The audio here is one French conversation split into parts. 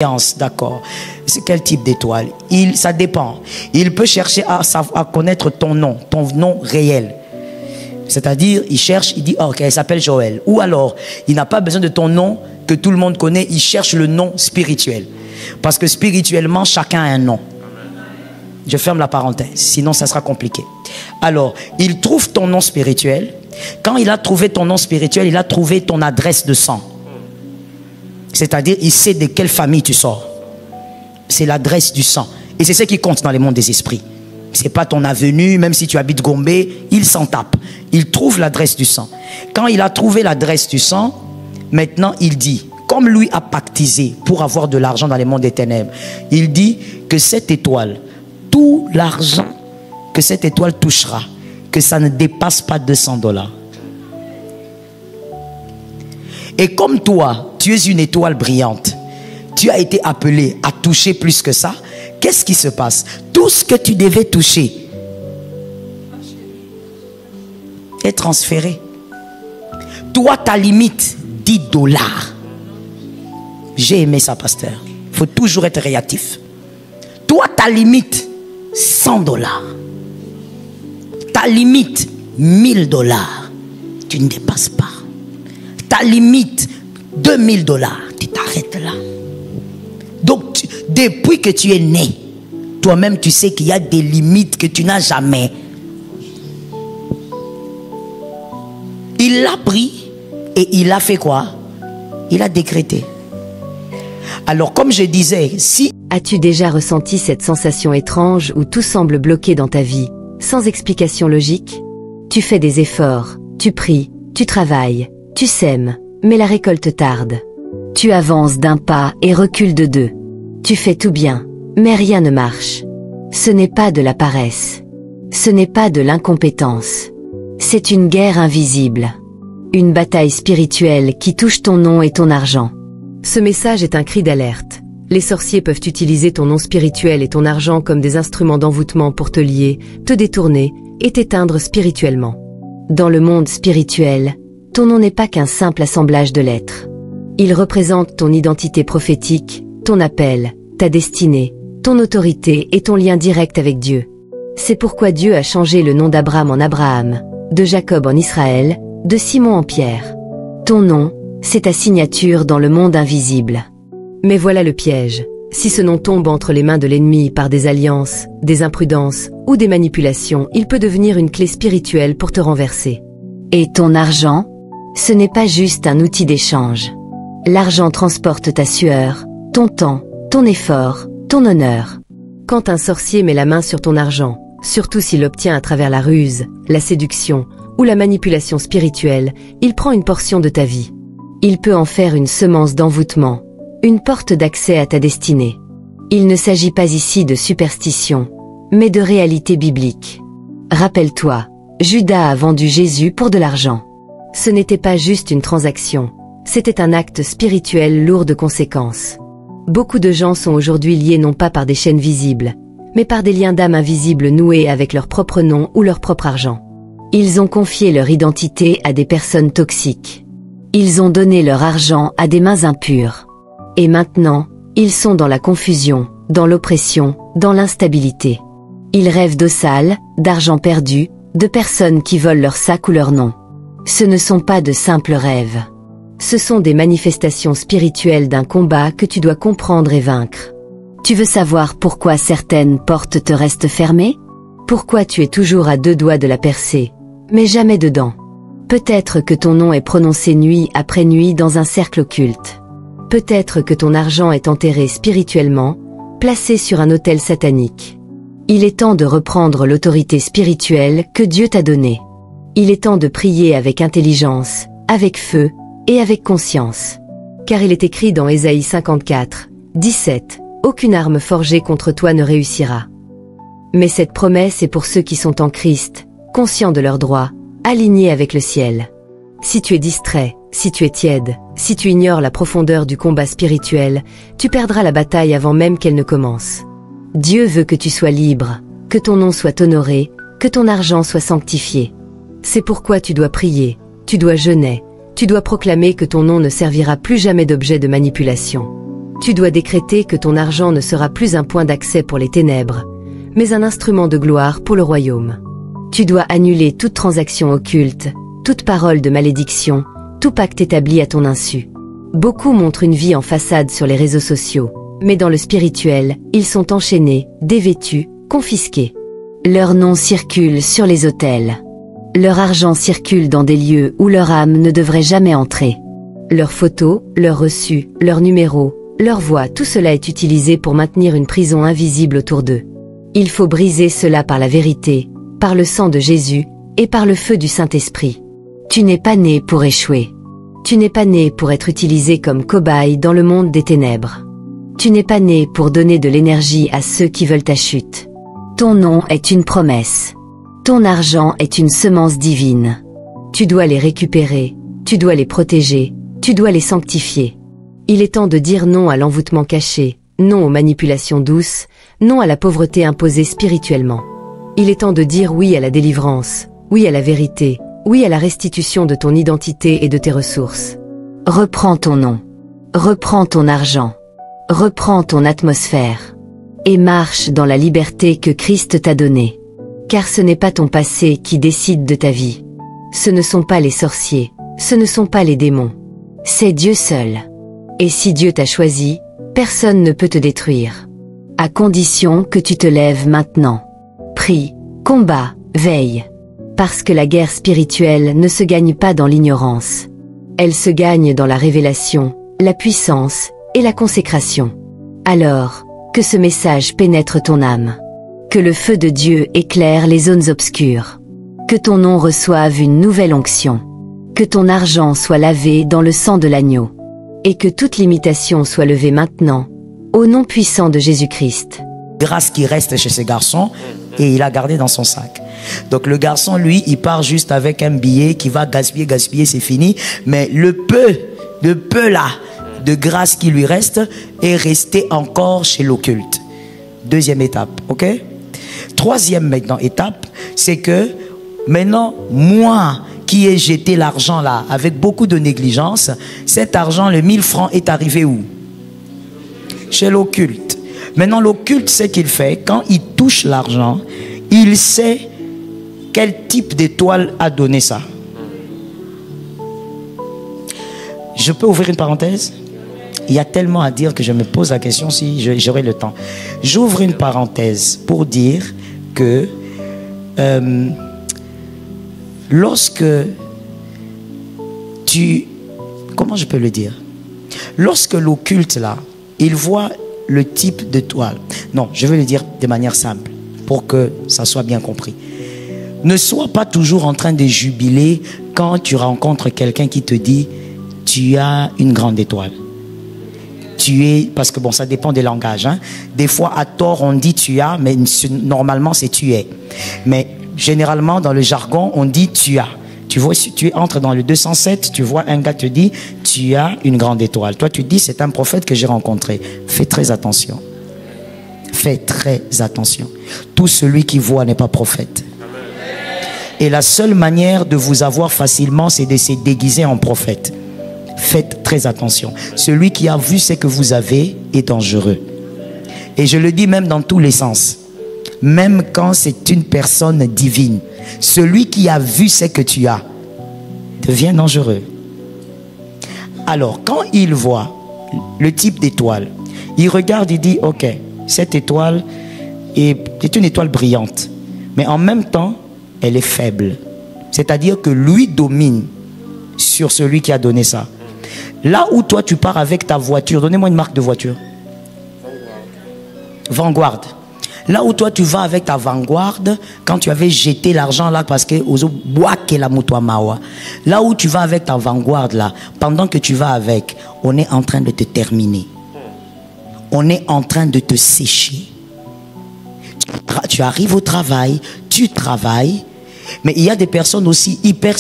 D'accord. C'est quel type d'étoile? Ça dépend. Il peut chercher à connaître ton nom réel. C'est-à-dire, il cherche, il dit, oh, ok, elle s'appelle Joël. Ou alors, il n'a pas besoin de ton nom que tout le monde connaît, il cherche le nom spirituel. Parce que spirituellement, chacun a un nom. Je ferme la parenthèse, sinon ça sera compliqué. Alors, il trouve ton nom spirituel. Quand il a trouvé ton nom spirituel, il a trouvé ton adresse de sang. C'est-à-dire, il sait de quelle famille tu sors. C'est l'adresse du sang. Et c'est ce qui compte dans le monde des esprits. C'est pas ton avenue, même si tu habites Gombe, il s'en tape. Il trouve l'adresse du sang. Quand il a trouvé l'adresse du sang, maintenant il dit, comme lui a pactisé pour avoir de l'argent dans les mondes des ténèbres, il dit que cette étoile, tout l'argent que cette étoile touchera, que ça ne dépasse pas $200. Et comme toi, tu es une étoile brillante, tu as été appelé à toucher plus que ça, qu'est-ce qui se passe? Tout ce que tu devais toucher est transféré. Toi, ta limite, $10. J'ai aimé ça, pasteur. Il faut toujours être réactif. Toi, ta limite, $100. Ta limite, $1000. Tu ne dépasses pas. Ta limite, $2000. Tu t'arrêtes là. Donc, depuis que tu es né, toi-même, tu sais qu'il y a des limites que tu n'as jamais. Il l'a pris et il a fait quoi? Il a décrété. Alors, comme je disais, si... As-tu déjà ressenti cette sensation étrange où tout semble bloqué dans ta vie, sans explication logique? Tu fais des efforts, tu pries, tu travailles, tu sèmes, mais la récolte tarde. Tu avances d'un pas et recules de deux. Tu fais tout bien, mais rien ne marche. Ce n'est pas de la paresse. Ce n'est pas de l'incompétence. C'est une guerre invisible. Une bataille spirituelle qui touche ton nom et ton argent. Ce message est un cri d'alerte. Les sorciers peuvent utiliser ton nom spirituel et ton argent comme des instruments d'envoûtement pour te lier, te détourner et t'éteindre spirituellement. Dans le monde spirituel, ton nom n'est pas qu'un simple assemblage de lettres. Il représente ton identité prophétique, ton appel, ta destinée, ton autorité et ton lien direct avec Dieu. C'est pourquoi Dieu a changé le nom d'Abraham en Abraham, de Jacob en Israël, de Simon en Pierre. Ton nom, c'est ta signature dans le monde invisible. Mais voilà le piège. Si ce nom tombe entre les mains de l'ennemi par des alliances, des imprudences ou des manipulations, il peut devenir une clé spirituelle pour te renverser. Et ton argent, ce n'est pas juste un outil d'échange. L'argent transporte ta sueur, ton temps, ton effort, ton honneur. Quand un sorcier met la main sur ton argent, surtout s'il l'obtient à travers la ruse, la séduction ou la manipulation spirituelle, il prend une portion de ta vie. Il peut en faire une semence d'envoûtement, une porte d'accès à ta destinée. Il ne s'agit pas ici de superstition, mais de réalité biblique. Rappelle-toi, Judas a vendu Jésus pour de l'argent. Ce n'était pas juste une transaction, c'était un acte spirituel lourd de conséquences. Beaucoup de gens sont aujourd'hui liés non pas par des chaînes visibles, mais par des liens d'âme invisibles noués avec leur propre nom ou leur propre argent. Ils ont confié leur identité à des personnes toxiques. Ils ont donné leur argent à des mains impures. Et maintenant, ils sont dans la confusion, dans l'oppression, dans l'instabilité. Ils rêvent d'eau sale, d'argent perdu, de personnes qui volent leur sac ou leur nom. Ce ne sont pas de simples rêves. Ce sont des manifestations spirituelles d'un combat que tu dois comprendre et vaincre. Tu veux savoir pourquoi certaines portes te restent fermées? Pourquoi tu es toujours à 2 doigts de la percer, mais jamais dedans? Peut-être que ton nom est prononcé nuit après nuit dans un cercle occulte. Peut-être que ton argent est enterré spirituellement, placé sur un autel satanique. Il est temps de reprendre l'autorité spirituelle que Dieu t'a donnée. Il est temps de prier avec intelligence, avec feu et avec conscience. Car il est écrit dans Ésaïe 54, 17, « Aucune arme forgée contre toi ne réussira. » Mais cette promesse est pour ceux qui sont en Christ, conscients de leurs droits, alignés avec le ciel. Si tu es distrait, si tu es tiède, si tu ignores la profondeur du combat spirituel, tu perdras la bataille avant même qu'elle ne commence. Dieu veut que tu sois libre, que ton nom soit honoré, que ton argent soit sanctifié. C'est pourquoi tu dois prier, tu dois jeûner, tu dois proclamer que ton nom ne servira plus jamais d'objet de manipulation. Tu dois décréter que ton argent ne sera plus un point d'accès pour les ténèbres, mais un instrument de gloire pour le royaume. Tu dois annuler toute transaction occulte, toute parole de malédiction, tout pacte établi à ton insu. Beaucoup montrent une vie en façade sur les réseaux sociaux, mais dans le spirituel, ils sont enchaînés, dévêtus, confisqués. Leur nom circule sur les autels. Leur argent circule dans des lieux où leur âme ne devrait jamais entrer. Leurs photos, leurs reçus, leurs numéros, leur voix, tout cela est utilisé pour maintenir une prison invisible autour d'eux. Il faut briser cela par la vérité, par le sang de Jésus, et par le feu du Saint-Esprit. Tu n'es pas né pour échouer. Tu n'es pas né pour être utilisé comme cobaye dans le monde des ténèbres. Tu n'es pas né pour donner de l'énergie à ceux qui veulent ta chute. Ton nom est une promesse. Ton argent est une semence divine. Tu dois les récupérer, tu dois les protéger, tu dois les sanctifier. Il est temps de dire non à l'envoûtement caché, non aux manipulations douces, non à la pauvreté imposée spirituellement. Il est temps de dire oui à la délivrance, oui à la vérité, oui à la restitution de ton identité et de tes ressources. Reprends ton nom. Reprends ton argent. Reprends ton atmosphère. Et marche dans la liberté que Christ t'a donnée. Car ce n'est pas ton passé qui décide de ta vie. Ce ne sont pas les sorciers, ce ne sont pas les démons. C'est Dieu seul. Et si Dieu t'a choisi, personne ne peut te détruire. À condition que tu te lèves maintenant. Prie, combat, veille. Parce que la guerre spirituelle ne se gagne pas dans l'ignorance. Elle se gagne dans la révélation, la puissance et la consécration. Alors, que ce message pénètre ton âme. Que le feu de Dieu éclaire les zones obscures. Que ton nom reçoive une nouvelle onction. Que ton argent soit lavé dans le sang de l'agneau. Et que toute limitation soit levée maintenant, au nom puissant de Jésus-Christ. Grâce qui reste chez ce garçon et il a gardé dans son sac. Donc le garçon, lui, il part juste avec un billet qui va gaspiller, c'est fini. Mais le peu là, de grâce qui lui reste est resté encore chez l'occulte. Deuxième étape, ok? Troisième maintenant étape, c'est que maintenant, moi qui ai jeté l'argent là avec beaucoup de négligence, cet argent, le 1000 francs, est arrivé où? Chez l'occulte. Maintenant, l'occulte, ce qu'il fait, quand il touche l'argent, il sait quel type d'étoile a donné ça. Je peux ouvrir une parenthèse? Il y a tellement à dire que je me pose la question si j'aurai le temps. J'ouvre une parenthèse pour dire que lorsque comment je peux le dire? Lorsque l'occulte là, il voit le type d'étoile. Non, je vais le dire de manière simple pour que ça soit bien compris. Ne sois pas toujours en train de jubiler quand tu rencontres quelqu'un qui te dit tu as une grande étoile. Parce que bon, ça dépend des langages. Hein. Des fois, à tort, on dit tu as, mais normalement, c'est tu es. Mais généralement, dans le jargon, on dit tu as. Tu vois, si tu entres dans le 207, tu vois un gars te dit tu as une grande étoile. Toi, tu dis c'est un prophète que j'ai rencontré. Fais très attention. Fais très attention. Tout celui qui voit n'est pas prophète. Et la seule manière de vous avoir facilement, c'est de se déguiser en prophète. Faites très attention. Celui qui a vu ce que vous avez est dangereux. Et je le dis même dans tous les sens. Même quand c'est une personne divine. Celui qui a vu ce que tu as devient dangereux. Alors, quand il voit le type d'étoile, il regarde et dit, ok, cette étoile est une étoile brillante. Mais en même temps, elle est faible. C'est-à-dire que lui domine sur celui qui a donné ça. Là où toi tu pars avec ta voiture, donnez-moi une marque de voiture. Vanguard. Là où toi tu vas avec ta Vanguard, quand tu avais jeté l'argent là parce que là où tu vas avec ta Vanguard là, pendant que tu vas avec, on est en train de te terminer. On est en train de te sécher. Tu arrives au travail, tu travailles. Mais il y a des personnes aussi hyper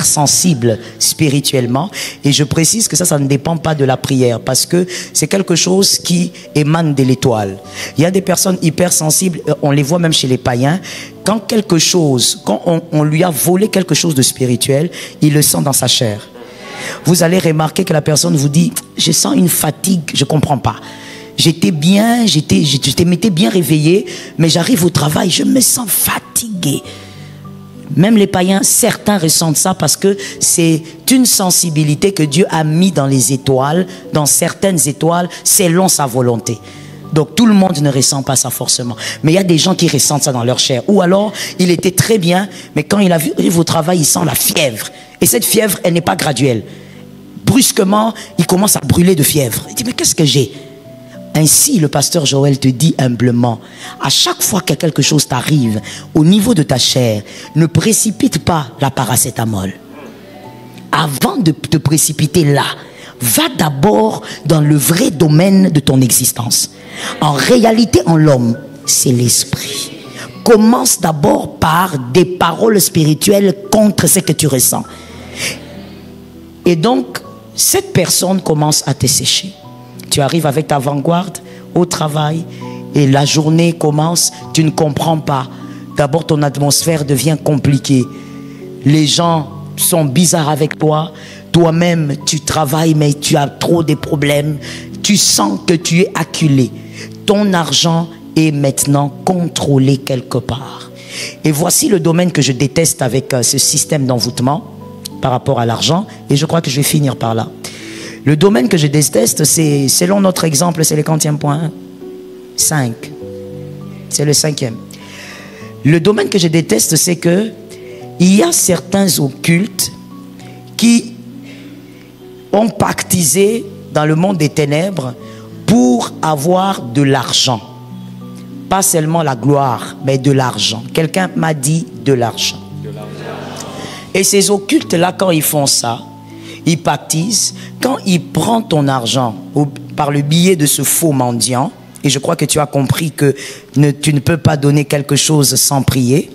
sensibles spirituellement. Et je précise que ça ne dépend pas de la prière. Parce que c'est quelque chose qui émane de l'étoile. Il y a des personnes hyper sensibles, on les voit même chez les païens. Quand on lui a volé quelque chose de spirituel, il le sent dans sa chair. vous allez remarquer que la personne vous dit, je sens une fatigue, je ne comprends pas. J'étais bien, je m'étais bien réveillé, mais j'arrive au travail, je me sens fatigué. Même les païens, certains ressentent ça parce que c'est une sensibilité que Dieu a mis dans les étoiles, dans certaines étoiles, selon sa volonté. Donc tout le monde ne ressent pas ça forcément. Mais il y a des gens qui ressentent ça dans leur chair. Ou alors, il était très bien, mais quand il arrive au travail, il sent la fièvre. Et cette fièvre, elle n'est pas graduelle. Brusquement, il commence à brûler de fièvre. Il dit, mais qu'est-ce que j'ai? Ainsi, le pasteur Joël te dit humblement, à chaque fois que quelque chose t'arrive au niveau de ta chair, ne précipite pas la paracétamol. Avant de te précipiter là, va d'abord dans le vrai domaine de ton existence. En réalité, en l'homme, c'est l'esprit. Commence d'abord par des paroles spirituelles contre ce que tu ressens. Et donc, cette personne commence à te sécher. Tu arrives avec ta vanguarde au travail et la journée commence, tu ne comprends pas. D'abord, ton atmosphère devient compliquée. Les gens sont bizarres avec toi. Toi-même, tu travailles, mais tu as trop de problèmes. Tu sens que tu es acculé. Ton argent est maintenant contrôlé quelque part. Et voici le domaine que je déteste avec ce système d'envoûtement par rapport à l'argent. Et je crois que je vais finir par là. Le domaine que je déteste, c'est, selon notre exemple, c'est le 40e point. 5. C'est le 5e. Le domaine que je déteste, c'est que il y a certains occultes qui ont pactisé dans le monde des ténèbres pour avoir de l'argent. Pas seulement la gloire, mais de l'argent. Quelqu'un m'a dit de l'argent. Et ces occultes-là, quand ils font ça, ils pactisent. Quand ils prennent ton argent par le biais de ce faux mendiant, et je crois que tu as compris que tu ne peux pas donner quelque chose sans prier,